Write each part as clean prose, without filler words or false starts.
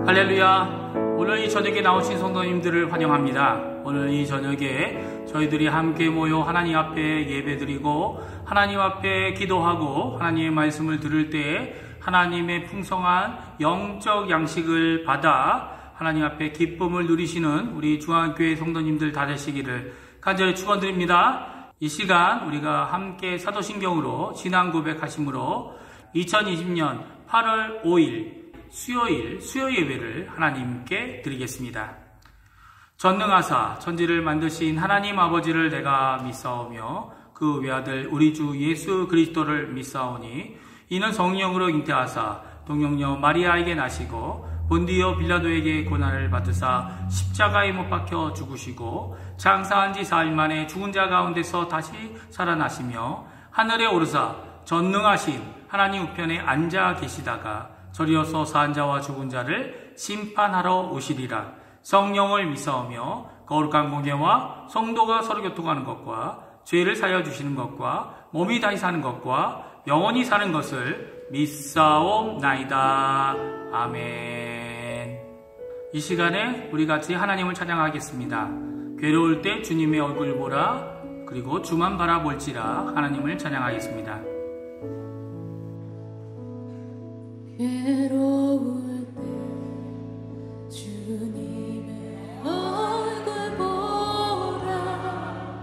할렐루야. 오늘 이 저녁에 나오신 성도님들을 환영합니다. 오늘 이 저녁에 저희들이 함께 모여 하나님 앞에 예배드리고 하나님 앞에 기도하고 하나님의 말씀을 들을 때 하나님의 풍성한 영적 양식을 받아 하나님 앞에 기쁨을 누리시는 우리 중앙교회 성도님들 다 되시기를 간절히 축원드립니다. 이 시간 우리가 함께 사도신경으로 신앙 고백하심으로 2020년 8월 5일 수요일 수요 예배를 하나님께 드리겠습니다. 전능하사 천지를 만드신 하나님 아버지를 내가 믿사오며 그 외아들 우리 주 예수 그리스도를 믿사오니 이는 성령으로 잉태하사 동정녀 마리아에게 나시고 본디오 빌라도에게 고난을 받으사 십자가에 못 박혀 죽으시고 장사한 지 4일 만에 죽은 자 가운데서 다시 살아나시며 하늘에 오르사 전능하신 하나님 우편에 앉아 계시다가 저리어서 산 자와 죽은 자를 심판하러 오시리라. 성령을 믿사오며 거룩한 공예와 성도가 서로 교통하는 것과 죄를 사여 주시는 것과 몸이 다시 사는 것과 영원히 사는 것을 믿사옵나이다. 아멘. 이 시간에 우리 같이 하나님을 찬양하겠습니다. 괴로울 때 주님의 얼굴 보라, 그리고 주만 바라볼지라. 하나님을 찬양하겠습니다. 괴로울 때 주님의 얼굴 보라,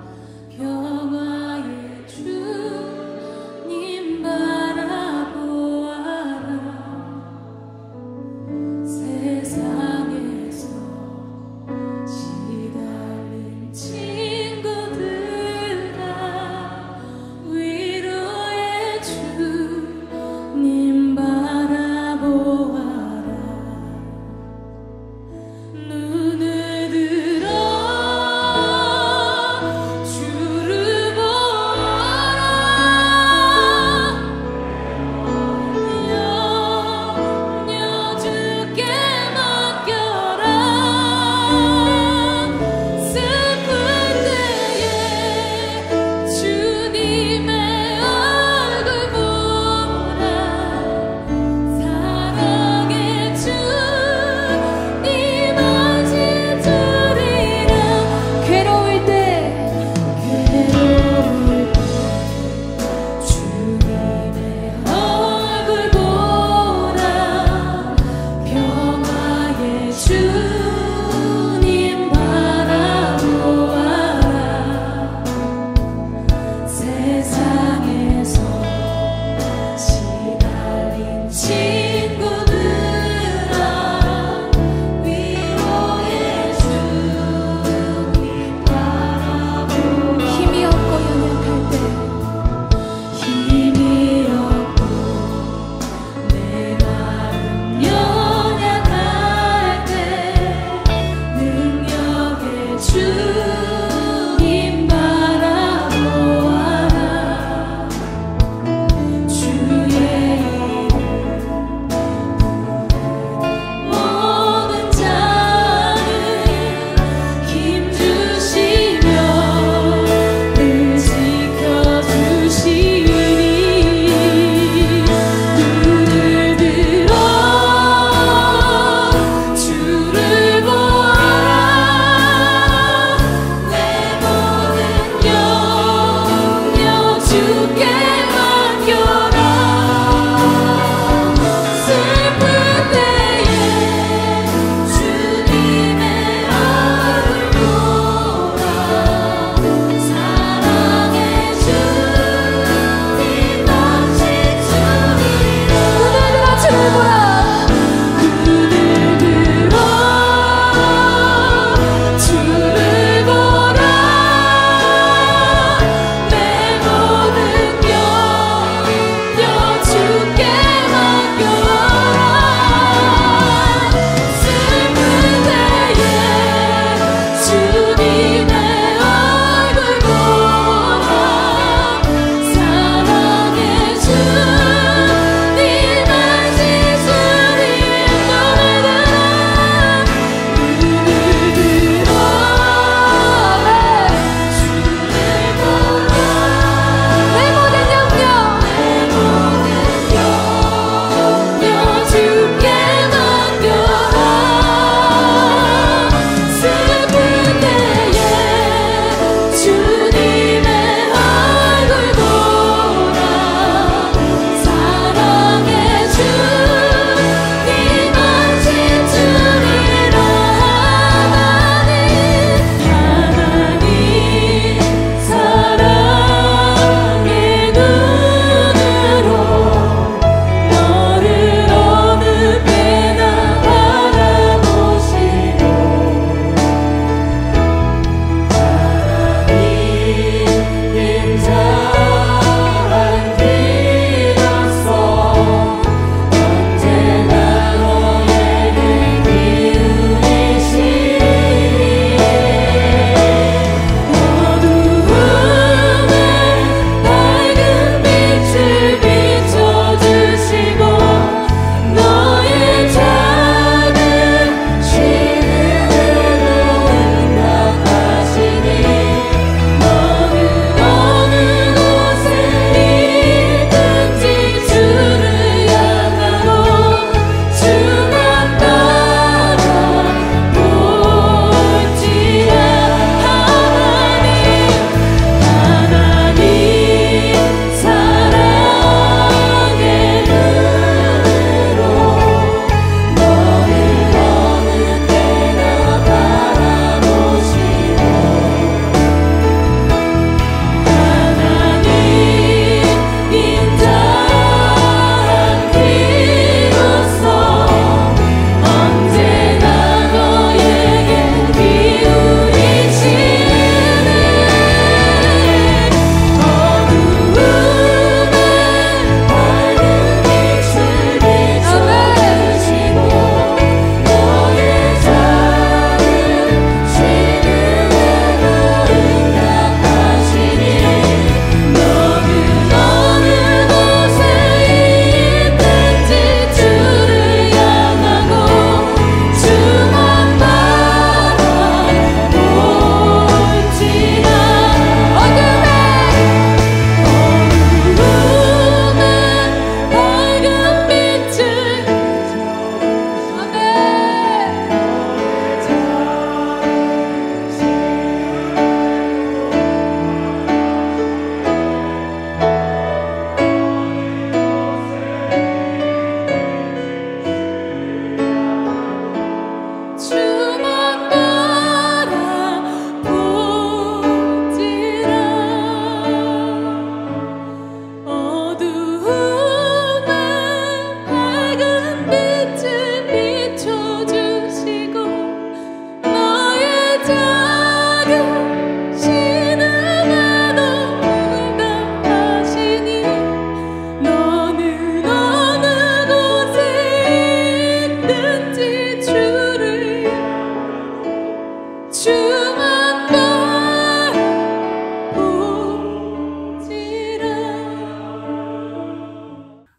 평화의 주님 바라보아라. 세상에서 시달린 친구들아, 위로의 주님 바라보아라.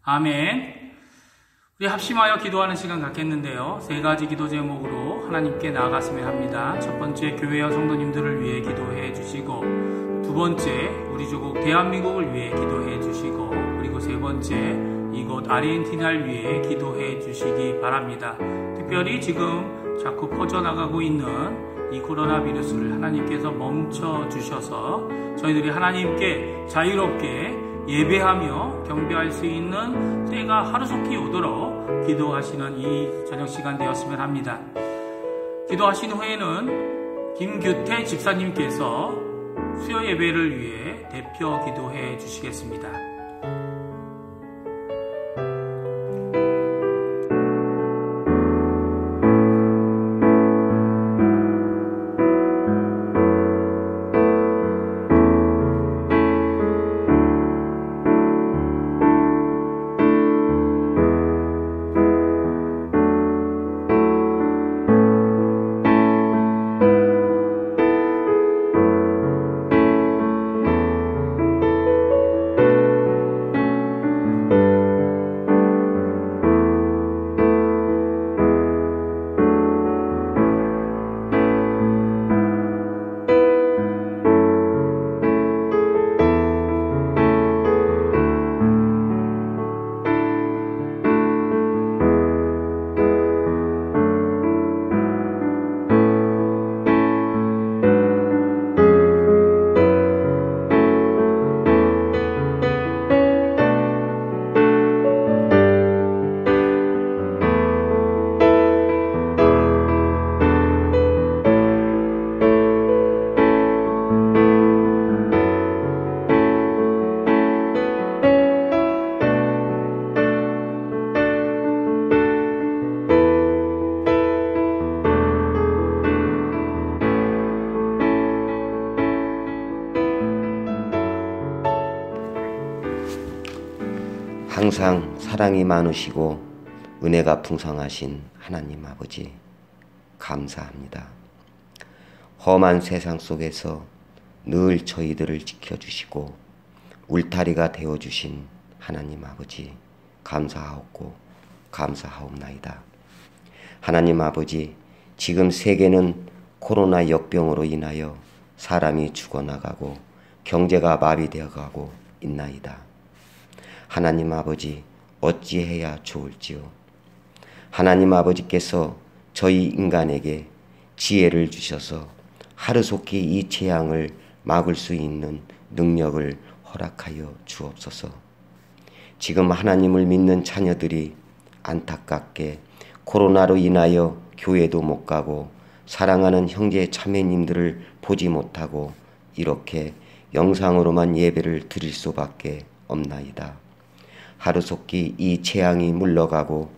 아멘. 우리 합심하여 기도하는 시간 갖겠는데요. 세 가지 기도 제목으로 하나님께 나아갔으면 합니다. 첫 번째, 교회와 성도님들을 위해 기도해 주시고, 두 번째, 우리 조국 대한민국을 위해 기도해 주시고, 그리고 세 번째, 이곳 아르헨티나를 위해 기도해 주시기 바랍니다. 특별히 지금 자꾸 퍼져나가고 있는 이 코로나 비루스를 하나님께서 멈춰 주셔서 저희들이 하나님께 자유롭게 예배하며 경배할 수 있는 때가 하루속히 오도록 기도하시는 이 저녁 시간 되었으면 합니다. 기도하신 후에는 김규태 집사님께서 수요 예배를 위해 대표 기도해 주시겠습니다. 항상 사랑이 많으시고 은혜가 풍성하신 하나님 아버지, 감사합니다. 험한 세상 속에서 늘 저희들을 지켜주시고 울타리가 되어주신 하나님 아버지, 감사하옵고 감사하옵나이다. 하나님 아버지, 지금 세계는 코로나 역병으로 인하여 사람이 죽어나가고 경제가 마비되어가고 있나이다. 하나님 아버지, 어찌해야 좋을지요. 하나님 아버지께서 저희 인간에게 지혜를 주셔서 하루속히 이 재앙을 막을 수 있는 능력을 허락하여 주옵소서. 지금 하나님을 믿는 자녀들이 안타깝게 코로나로 인하여 교회도 못 가고 사랑하는 형제 자매님들을 보지 못하고 이렇게 영상으로만 예배를 드릴 수밖에 없나이다. 하루속히 이 재앙이 물러가고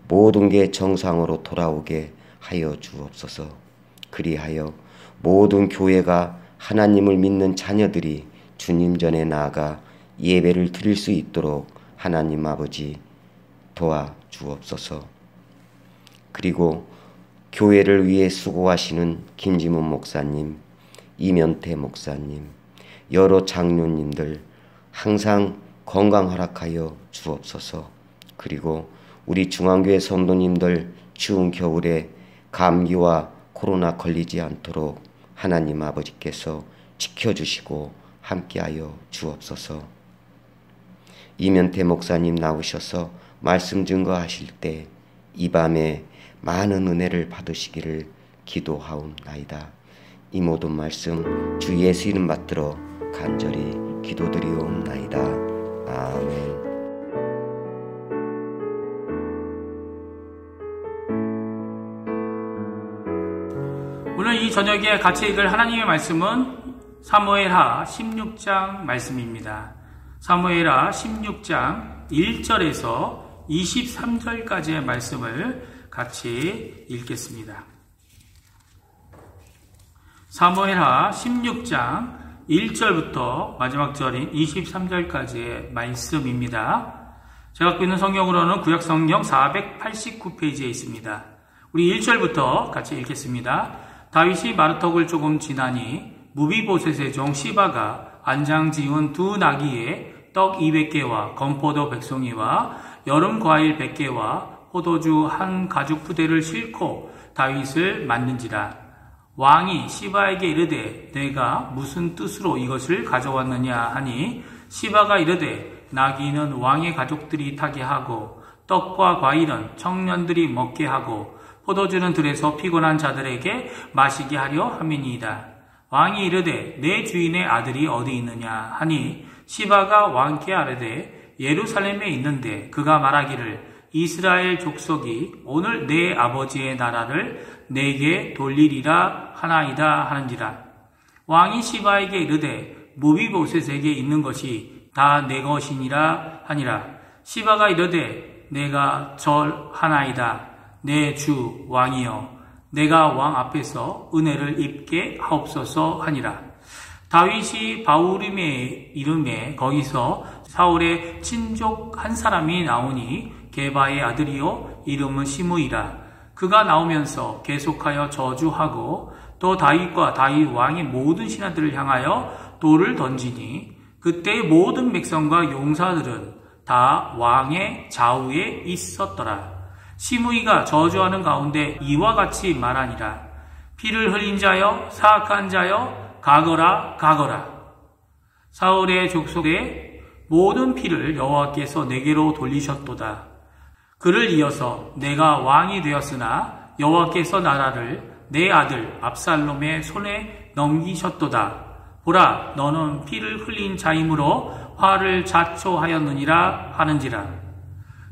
모든 게 정상으로 돌아오게 하여 주옵소서. 그리하여 모든 교회가 하나님을 믿는 자녀들이 주님 전에 나아가 예배를 드릴 수 있도록 하나님 아버지 도와 주옵소서. 그리고 교회를 위해 수고하시는 김지문 목사님, 이면태 목사님, 여러 장로님들 항상 건강 허락하여 주옵소서. 그리고 우리 중앙교회 성도님들 추운 겨울에 감기와 코로나 걸리지 않도록 하나님 아버지께서 지켜주시고 함께하여 주옵소서. 이면태 목사님 나오셔서 말씀 증거하실 때 이 밤에 많은 은혜를 받으시기를 기도하옵나이다. 이 모든 말씀 주 예수 이름 받들어 간절히 기도드리옵나이다. 아멘. 오늘 이 저녁에 같이 읽을 하나님의 말씀은 사무엘하 16장 말씀입니다. 사무엘하 16장 1절에서 23절까지의 말씀을 같이 읽겠습니다. 사무엘하 16장 1절부터 마지막 절인 23절까지의 말씀입니다. 제가 갖고 있는 성경으로는 구약성경 489페이지에 있습니다. 우리 1절부터 같이 읽겠습니다. 다윗이 마르턱을 조금 지나니 무비보셋의 종 시바가 안장 지은 두 나귀의 떡 200개와 건포도 100송이와 여름 과일 100개와 포도주 한 가죽 부대를 싣고 다윗을 맞는지라. 왕이 시바에게 이르되 내가 무슨 뜻으로 이것을 가져왔느냐 하니 시바가 이르되 나귀는 왕의 가족들이 타게 하고 떡과 과일은 청년들이 먹게 하고 포도주는 들에서 피곤한 자들에게 마시게 하려 함이니이다. 왕이 이르되 내 주인의 아들이 어디 있느냐 하니 시바가 왕께 아뢰되 예루살렘에 있는데 그가 말하기를 이스라엘 족속이 오늘 내 아버지의 나라를 내게 돌리리라 하나이다 하는지라. 왕이 시바에게 이르되 무비보셋에게 있는 것이 다 내 것이니라 하니라. 시바가 이르되 내가 절하나이다. 내 주 왕이여 내가 왕 앞에서 은혜를 입게 하옵소서 하니라. 다윗이 바후림에 이름에 거기서 사울의 친족 한 사람이 나오니 게바의 아들이요 이름은 시므이라. 그가 나오면서 계속하여 저주하고 또 다윗과 다윗 왕의 모든 신하들을 향하여 돌을 던지니 그때 모든 백성과 용사들은 다 왕의 좌우에 있었더라. 시므이가 저주하는 가운데 이와 같이 말하니라. 피를 흘린 자여 사악한 자여 가거라 가거라. 사울의 족속의 모든 피를 여호와께서 내게로 돌리셨도다. 그를 이어서 내가 왕이 되었으나 여호와께서 나라를 내 아들 압살롬의 손에 넘기셨도다. 보라 너는 피를 흘린 자이므로 화를 자초하였느니라 하는지라.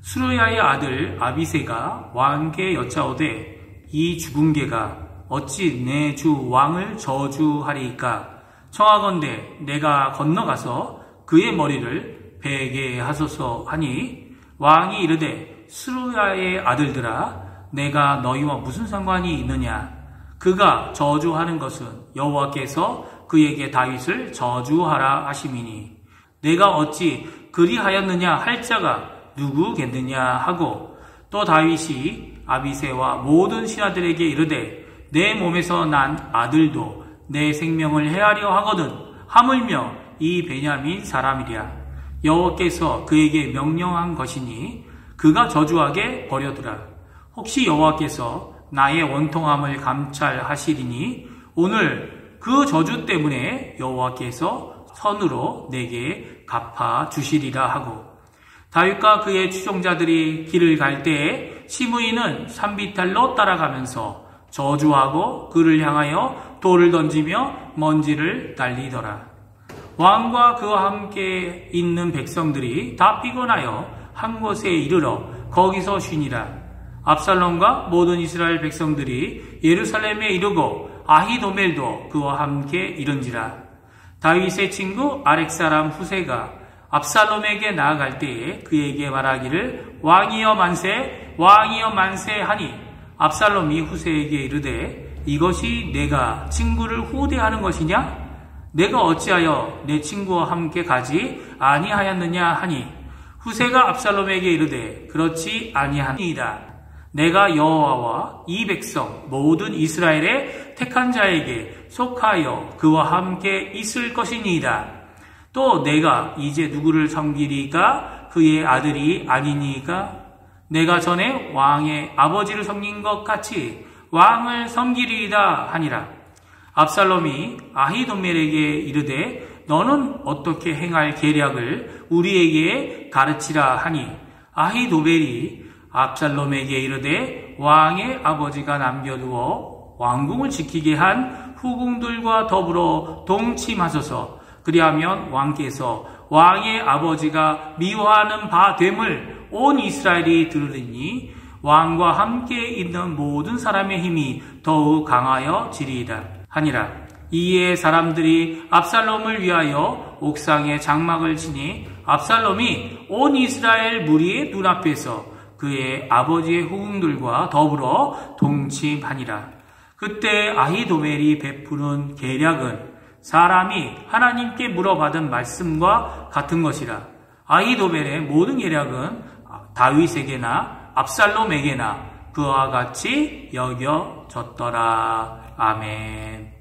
수르야의 아들 아비새가 왕께 여짜오되 이 죽은 개가 어찌 내 주 왕을 저주하리이까. 청하건대 내가 건너가서 그의 머리를 베게 하소서 하니 왕이 이르되 수르야의 아들들아 내가 너희와 무슨 상관이 있느냐. 그가 저주하는 것은 여호와께서 그에게 다윗을 저주하라 하심이니 내가 어찌 그리하였느냐 할 자가 누구겠느냐 하고 또 다윗이 아비새와 모든 신하들에게 이르되 내 몸에서 난 아들도 내 생명을 해하려 하거든 하물며 이 베냐민 사람이랴. 여호와께서 그에게 명령한 것이니 그가 저주하게 버려두라. 혹시 여호와께서 나의 원통함을 감찰하시리니 오늘 그 저주 때문에 여호와께서 선으로 내게 갚아 주시리라 하고 다윗과 그의 추종자들이 길을 갈 때에 시므이는 산비탈로 따라가면서 저주하고 그를 향하여 돌을 던지며 먼지를 날리더라. 왕과 그와 함께 있는 백성들이 다 피곤하여 한 곳에 이르러 거기서 쉬니라. 압살롬과 모든 이스라엘 백성들이 예루살렘에 이르고 아히도멜도 그와 함께 이른지라. 다윗의 친구 아렉 사람 후세가 압살롬에게 나아갈 때에 그에게 말하기를 왕이여 만세 왕이여 만세 하니 압살롬이 후세에게 이르되 이것이 내가 친구를 후대하는 것이냐? 내가 어찌하여 내 친구와 함께 가지 아니하였느냐 하니 후세가 압살롬에게 이르되 그렇지 아니하니이다. 내가 여호와와 이 백성 모든 이스라엘의 택한 자에게 속하여 그와 함께 있을 것이니이다. 또 내가 이제 누구를 섬기리까 그의 아들이 아니니까 내가 전에 왕의 아버지를 섬긴 것 같이 왕을 섬기리이다 하니라. 압살롬이 아히도멜에게 이르되 너는 어떻게 행할 계략을 우리에게 가르치라 하니 아히도멜이 압살롬에게 이르되 왕의 아버지가 남겨두어 왕궁을 지키게 한 후궁들과 더불어 동침하소서. 그리하면 왕께서 왕의 아버지가 미워하는 바 됨을 온 이스라엘이 들으리니 왕과 함께 있는 모든 사람의 힘이 더욱 강하여지리이다 하니라. 이에 사람들이 압살롬을 위하여 옥상에 장막을 치니 압살롬이 온 이스라엘 무리의 눈앞에서 그의 아버지의 후궁들과 더불어 동침하니라. 그때 아히도멜이 베푸는 계략은 사람이 하나님께 물어받은 말씀과 같은 것이라. 아히도멜의 모든 계략은 다윗에게나 압살롬에게나 그와 같이 여겨졌더라. 아멘.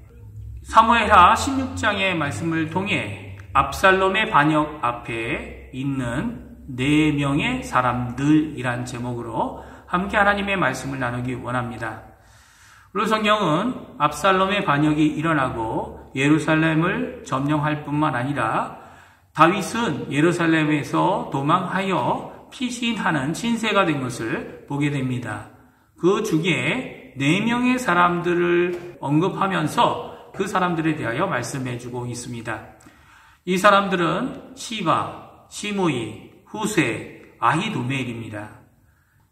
사무엘하 16장의 말씀을 통해 압살롬의 반역 앞에 있는 4명의 사람들이란 제목으로 함께 하나님의 말씀을 나누기 원합니다. 오늘 성경은 압살롬의 반역이 일어나고 예루살렘을 점령할 뿐만 아니라 다윗은 예루살렘에서 도망하여 피신하는 신세가 된 것을 보게 됩니다. 그 중에 4명의 사람들을 언급하면서 그 사람들에 대하여 말씀해주고 있습니다. 이 사람들은 시바, 시므이, 후세, 아히도멜입니다.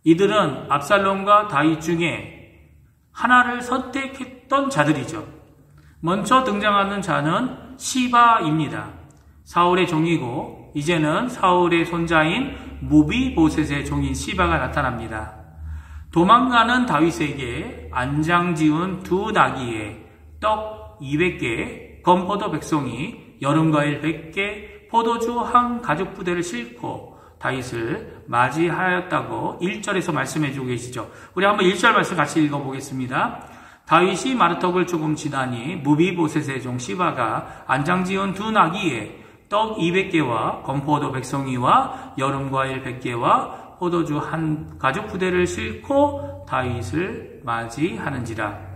이들은 압살롬과 다윗 중에 하나를 선택했던 자들이죠. 먼저 등장하는 자는 시바입니다. 사울의 종이고 이제는 사울의 손자인 무비보셋의 종인 시바가 나타납니다. 도망가는 다윗에게 안장 지은 2 나귀에 떡 200개, 건포도 100송이, 여름과일 100개, 포도주 1 가죽 부대를 싣고 다윗을 맞이하였다고 1절에서 말씀해주고 계시죠. 우리 한번 1절 말씀 같이 읽어보겠습니다. 다윗이 마르턱을 조금 지나니 무비보셋의 종 시바가 안장 지은 2 나귀에 떡 200개와 건포도 100송이와 여름과일 100개와 포도주 1 가죽 부대를 싣고 다윗을 맞이하는지라.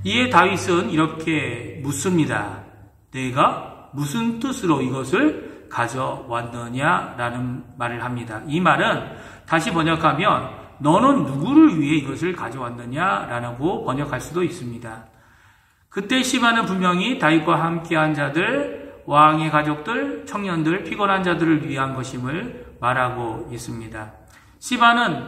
이에 다윗은 이렇게 묻습니다. 내가 무슨 뜻으로 이것을 가져왔느냐라는 말을 합니다. 이 말은 다시 번역하면 너는 누구를 위해 이것을 가져왔느냐라고 번역할 수도 있습니다. 그때 시바는 분명히 다윗과 함께한 자들, 왕의 가족들, 청년들, 피곤한 자들을 위한 것임을 말하고 있습니다. 시바는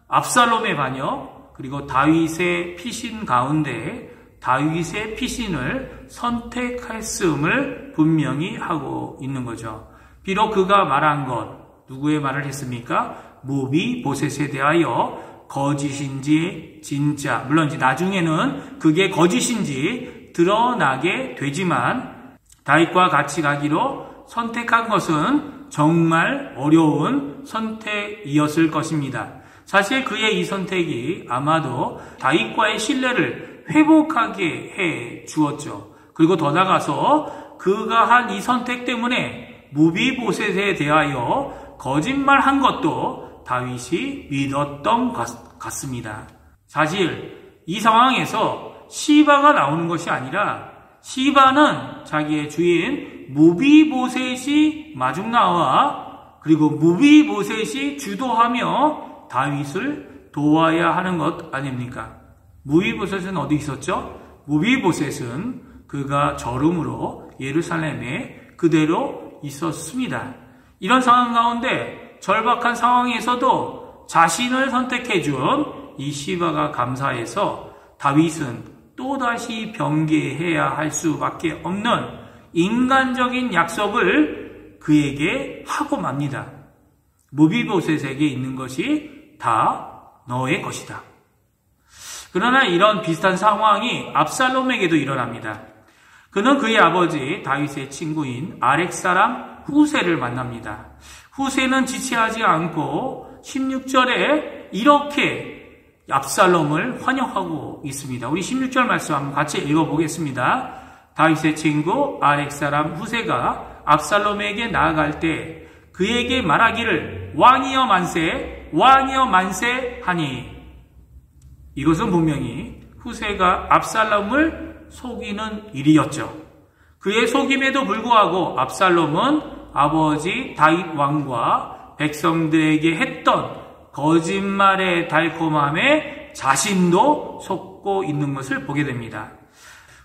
압살롬의 반역 그리고 다윗의 피신 가운데 다윗의 피신을 선택했음을 분명히 하고 있는 거죠. 비록 그가 말한 것, 누구의 말을 했습니까? 무비보셋에 대하여 거짓인지 진짜, 물론 이제 나중에는 그게 거짓인지 드러나게 되지만 다윗과 같이 가기로 선택한 것은 정말 어려운 선택이었을 것입니다. 사실 그의 이 선택이 아마도 다윗과의 신뢰를 회복하게 해 주었죠. 그리고 더 나아가서 그가 한 이 선택 때문에 무비보셋에 대하여 거짓말한 것도 다윗이 믿었던 것 같습니다. 사실 이 상황에서 시바가 나오는 것이 아니라 시바는 자기의 주인 무비보셋이 마중 나와 그리고 무비보셋이 주도하며 다윗을 도와야 하는 것 아닙니까? 무비보셋은 어디 있었죠? 무비보셋은 그가 저름으로 예루살렘에 그대로 있었습니다. 이런 상황 가운데 절박한 상황에서도 자신을 선택해준 이 시바가 감사해서 다윗은 또다시 병개해야 할 수밖에 없는 인간적인 약속을 그에게 하고 맙니다. 무비보셋에게 있는 것이 다 너의 것이다. 그러나 이런 비슷한 상황이 압살롬에게도 일어납니다. 그는 그의 아버지 다윗의 친구인 아렉 사람 후세를 만납니다. 후세는 지체하지 않고 16절에 이렇게 압살롬을 환영하고 있습니다. 우리 16절 말씀 한번 같이 읽어보겠습니다. 다윗의 친구 아렉 사람 후세가 압살롬에게 나아갈 때 그에게 말하기를 왕이여 만세, 왕이여 만세 하니. 이것은 분명히 후세가 압살롬을 속이는 일이었죠. 그의 속임에도 불구하고 압살롬은 아버지 다윗 왕과 백성들에게 했던 거짓말의 달콤함에 자신도 속고 있는 것을 보게 됩니다.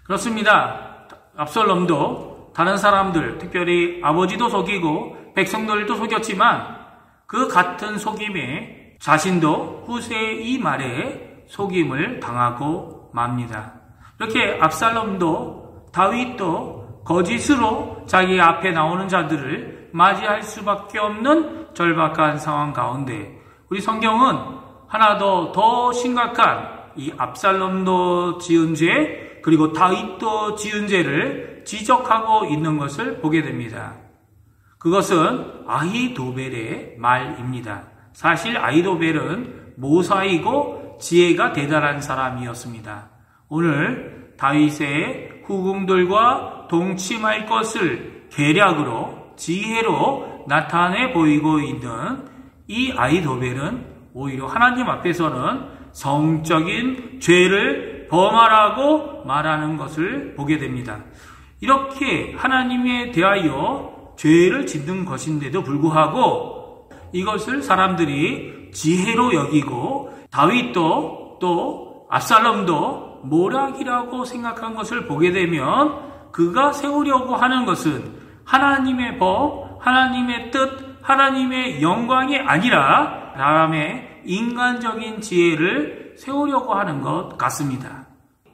그렇습니다. 압살롬도 다른 사람들, 특별히 아버지도 속이고 백성들도 속였지만 그 같은 속임에 자신도 후세의 이 말에 속임을 당하고 맙니다. 이렇게 압살롬도 다윗도 거짓으로 자기 앞에 나오는 자들을 맞이할 수밖에 없는 절박한 상황 가운데 우리 성경은 하나 더 심각한 이 압살롬도 지은 죄 그리고 다윗도 지은 죄를 지적하고 있는 것을 보게 됩니다. 그것은 아히도벨의 말입니다. 사실 아히도벨은 모사이고 지혜가 대단한 사람이었습니다. 오늘 다윗의 후궁들과 동침할 것을 계략으로 지혜로 나타내 보이고 있는 이 아히도벨은 오히려 하나님 앞에서는 성적인 죄를 범하라고 말하는 것을 보게 됩니다. 이렇게 하나님에 대하여 죄를 짓는 것인데도 불구하고 이것을 사람들이 지혜로 여기고 다윗도 또 압살롬도 모략이라고 생각한 것을 보게 되면 그가 세우려고 하는 것은 하나님의 법, 하나님의 뜻, 하나님의 영광이 아니라 사람의 인간적인 지혜를 세우려고 하는 것 같습니다.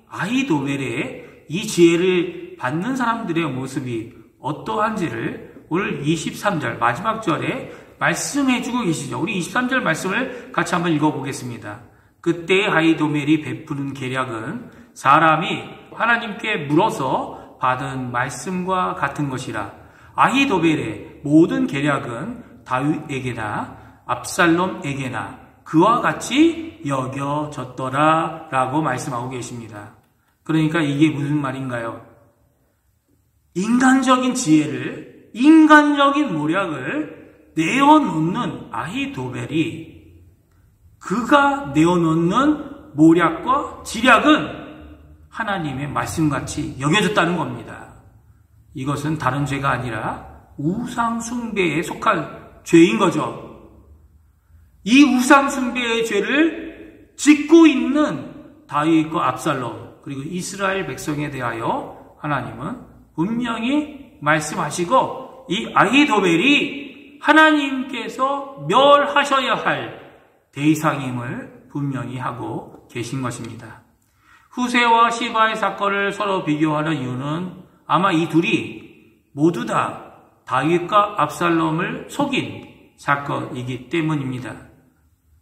아히도벨의 이 지혜를 받는 사람들의 모습이 어떠한지를 오늘 23절 마지막 절에 말씀해 주고 계시죠. 우리 23절 말씀을 같이 한번 읽어보겠습니다. 그때 아히도벨이 베푸는 계략은 사람이 하나님께 물어서 받은 말씀과 같은 것이라. 아히도벨의 모든 계략은 다윗에게나 압살롬에게나 그와 같이 여겨졌더라 라고 말씀하고 계십니다. 그러니까 이게 무슨 말인가요? 인간적인 지혜를, 인간적인 모략을 내어놓는 아히도벨이 그가 내어놓는 모략과 지략은 하나님의 말씀같이 여겨졌다는 겁니다. 이것은 다른 죄가 아니라 우상숭배에 속할 죄인 거죠. 이 우상숭배의 죄를 짓고 있는 다윗과 압살롬 그리고 이스라엘 백성에 대하여 하나님은 분명히 말씀하시고 이 아히도벨이 하나님께서 멸하셔야 할 대상임을 분명히 하고 계신 것입니다. 후세와 시바의 사건을 서로 비교하는 이유는 아마 이 둘이 모두 다 다윗과 압살롬을 속인 사건이기 때문입니다.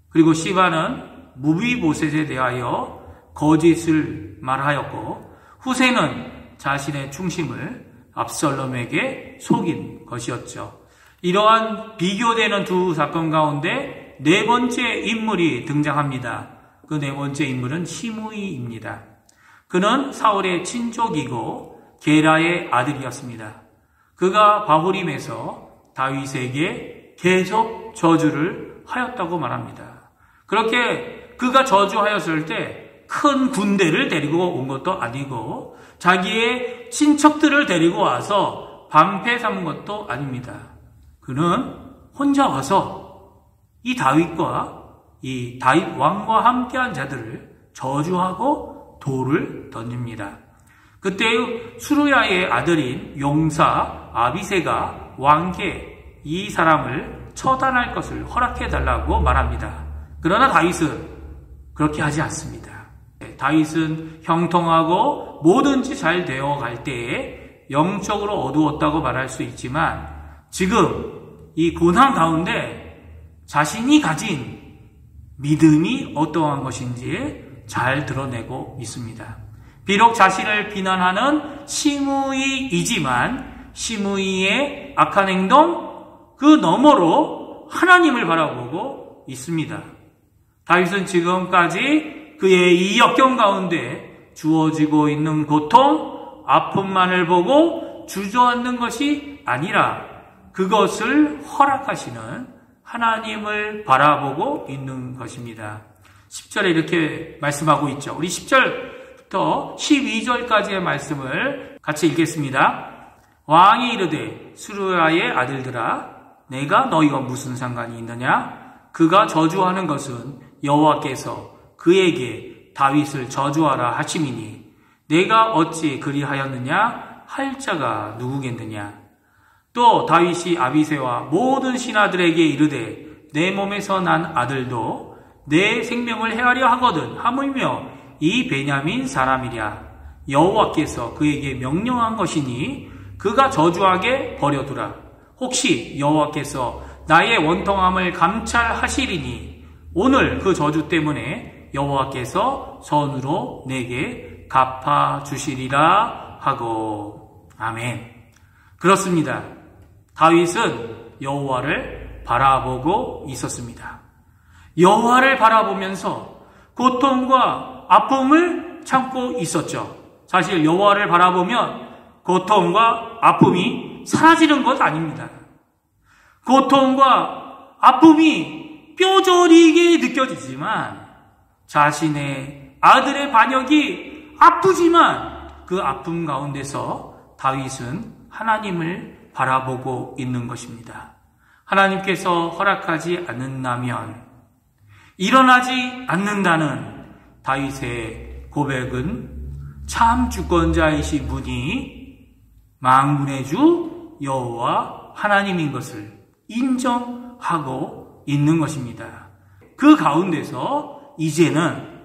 그리고 시바는 무비보셋에 대하여 거짓을 말하였고 후세는 자신의 중심을 압살롬에게 속인 것이었죠. 이러한 비교되는 두 사건 가운데 네 번째 인물이 등장합니다. 그 네 번째 인물은 시므이입니다. 그는 사울의 친족이고 게라의 아들이었습니다. 그가 바후림에서 다윗에게 계속 저주를 하였다고 말합니다. 그렇게 그가 저주하였을 때 큰 군대를 데리고 온 것도 아니고 자기의 친척들을 데리고 와서 방패 삼은 것도 아닙니다. 그는 혼자 와서 이 다윗과 이 다윗 왕과 함께한 자들을 저주하고 돌을 던집니다. 그때 수르야의 아들인 용사 아비새가 왕께 이 사람을 처단할 것을 허락해달라고 말합니다. 그러나 다윗은 그렇게 하지 않습니다. 다윗은 형통하고 뭐든지 잘 되어갈 때에 영적으로 어두웠다고 말할 수 있지만 지금 이 고난 가운데 자신이 가진 믿음이 어떠한 것인지 잘 드러내고 있습니다. 비록 자신을 비난하는 시므이이지만 시므이의 악한 행동 그 너머로 하나님을 바라보고 있습니다. 다윗은 지금까지 그의 이 역경 가운데 주어지고 있는 고통, 아픔만을 보고 주저앉는 것이 아니라 그것을 허락하시는 하나님을 바라보고 있는 것입니다. 10절에 이렇게 말씀하고 있죠. 우리 10절부터 12절까지의 말씀을 같이 읽겠습니다. 왕이 이르되 수르야의 아들들아 내가 너희와 무슨 상관이 있느냐? 그가 저주하는 것은 여호와께서 그에게 다윗을 저주하라 하심이니 내가 어찌 그리하였느냐 할 자가 누구겠느냐? 또 다윗이 아비새와 모든 신하들에게 이르되 내 몸에서 난 아들도 내 생명을 해하려 하거든 하물며 이 베냐민 사람이랴 여호와께서 그에게 명령한 것이니 그가 저주하게 버려두라. 혹시 여호와께서 나의 원통함을 감찰하시리니 오늘 그 저주 때문에 여호와께서 선으로 내게 갚아주시리라 하고. 아멘. 그렇습니다. 다윗은 여호와를 바라보고 있었습니다. 여호와를 바라보면서 고통과 아픔을 참고 있었죠. 사실 여호와를 바라보면 고통과 아픔이 사라지는 것 아닙니다. 고통과 아픔이 뼈저리게 느껴지지만 자신의 아들의 반역이 아프지만 그 아픔 가운데서 다윗은 하나님을 바라보고 있는 것입니다. 하나님께서 허락하지 않는다면 일어나지 않는다는 다윗의 고백은 참 주권자이신 분이 만군의 주 여호와 하나님인 것을 인정하고 있는 것입니다. 그 가운데서 이제는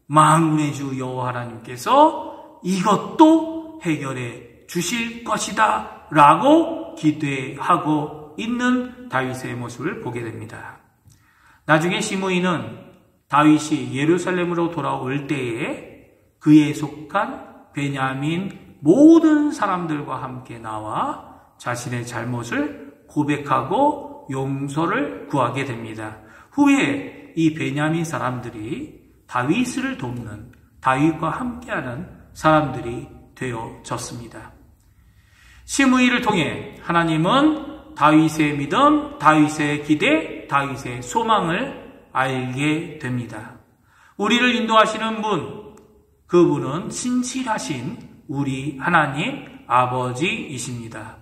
만군의 주 여호와 하나님께서 이것도 해결해 주실 것이다 라고 기대하고 있는 다윗의 모습을 보게 됩니다. 나중에 시므이는 다윗이 예루살렘으로 돌아올 때에 그에 속한 베냐민 모든 사람들과 함께 나와 자신의 잘못을 고백하고 용서를 구하게 됩니다. 후에 이 베냐민 사람들이 다윗을 돕는, 다윗과 함께하는 사람들이 되어졌습니다. 시므이를 통해 하나님은 다윗의 믿음, 다윗의 기대, 다윗의 소망을 알게 됩니다. 우리를 인도하시는 분, 그분은 신실하신 우리 하나님 아버지이십니다.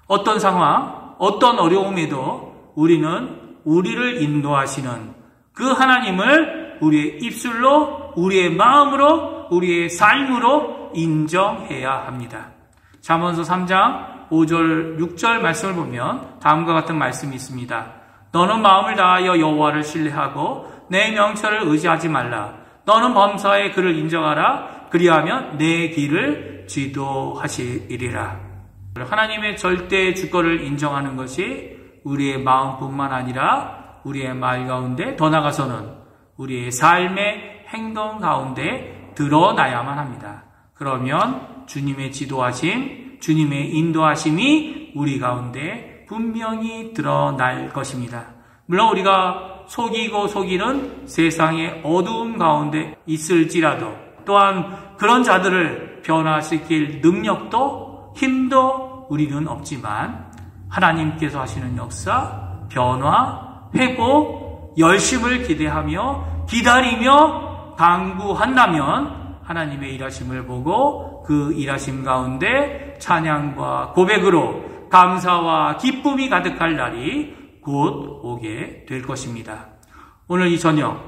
어떤 상황, 어떤 어려움에도 우리를 인도하시는 그 하나님을 우리의 입술로, 우리의 마음으로, 우리의 삶으로 인정해야 합니다. 잠언서 3장 5절, 6절 말씀을 보면 다음과 같은 말씀이 있습니다. 너는 마음을 다하여 여호와를 신뢰하고 내 명철을 의지하지 말라. 너는 범사에 그를 인정하라. 그리하면 내 길을 지도하시리라. 하나님의 절대 주권을 인정하는 것이 우리의 마음뿐만 아니라 우리의 말 가운데, 더 나아가서는 우리의 삶의 행동 가운데 드러나야만 합니다. 그러면 주님의 지도하심, 주님의 인도하심이 우리 가운데 분명히 드러날 것입니다. 물론 우리가 속이고 속이는 세상의 어두움 가운데 있을지라도, 또한 그런 자들을 변화시킬 능력도 힘도 우리는 없지만 하나님께서 하시는 역사, 변화, 회복, 열심을 기대하며 기다리며 당부한다면 하나님의 일하심을 보고 그 일하심 가운데 찬양과 고백으로 감사와 기쁨이 가득할 날이 곧 오게 될 것입니다. 오늘 이 저녁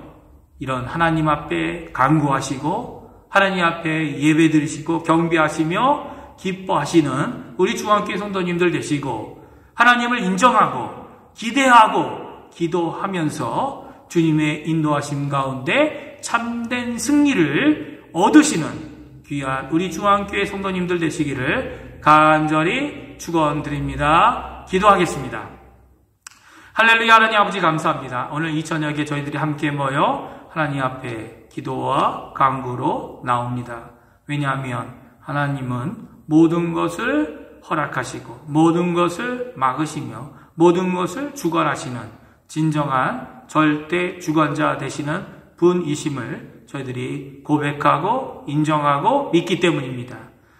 이런 하나님 앞에 간구하시고 하나님 앞에 예배드리시고 경배하시며 기뻐하시는 우리 중앙교회 성도님들 되시고, 하나님을 인정하고 기대하고 기도하면서 주님의 인도하심 가운데 참된 승리를 얻으시는 귀한 우리 중앙교회 성도님들 되시기를 간절히 축원드립니다. 기도하겠습니다. 할렐루야. 하나님 아버지 감사합니다. 오늘 이 저녁에 저희들이 함께 모여 하나님 앞에 기도와 간구로 나옵니다. 왜냐하면 하나님은 모든 것을 허락하시고 모든 것을 막으시며 모든 것을 주관하시는 진정한 절대 주관자 되시는 분이심을 저희들이 고백하고 인정하고 믿기 때문입니다.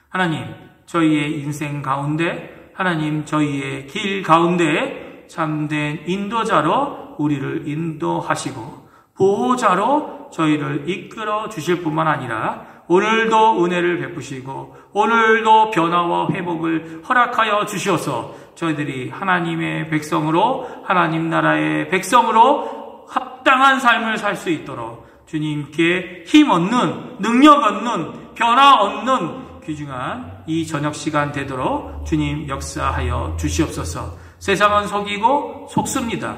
하나님, 저희의 인생 가운데, 하나님 저희의 길 가운데 참된 인도자로 우리를 인도하시고 보호자로 저희를 이끌어 주실 뿐만 아니라 오늘도 은혜를 베푸시고 오늘도 변화와 회복을 허락하여 주시어서 저희들이 하나님의 백성으로, 하나님 나라의 백성으로 합당한 삶을 살 수 있도록 주님께 힘 얻는, 능력 얻는, 변화 얻는 귀중한 이 저녁 시간 되도록 주님 역사하여 주시옵소서. 세상은 속이고 속습니다.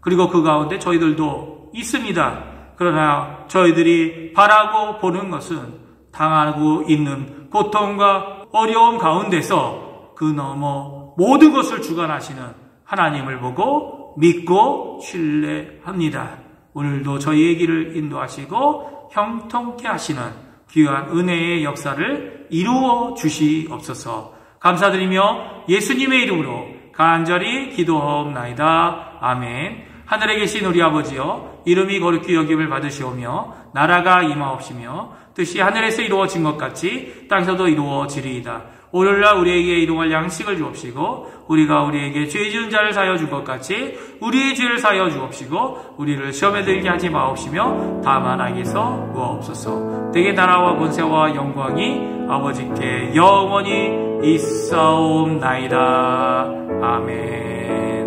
그리고 그 가운데 저희들도 있습니다. 그러나 저희들이 바라고 보는 것은 당하고 있는 고통과 어려움 가운데서 그 너머 모든 것을 주관하시는 하나님을 보고 믿고 신뢰합니다. 오늘도 저희의 길을 인도하시고 형통케 하시는 귀한 은혜의 역사를 이루어 주시옵소서. 감사드리며 예수님의 이름으로 간절히 기도하옵나이다. 아멘. 하늘에 계신 우리 아버지여, 이름이 거룩히 여김을 받으시오며 나라가 임하옵시며 뜻이 하늘에서 이루어진 것 같이 땅에서도 이루어지리이다. 오늘날 우리에게 일용할 양식을 주옵시고 우리가 우리에게 죄 지은 자를 사하여 줄 것 같이 우리의 죄를 사하여 주옵시고 우리를 시험에 들게 하지 마옵시며 다만 악에서 구하옵소서. 되게 나라와 권세와 영광이 아버지께 영원히 있사옵나이다. 아멘.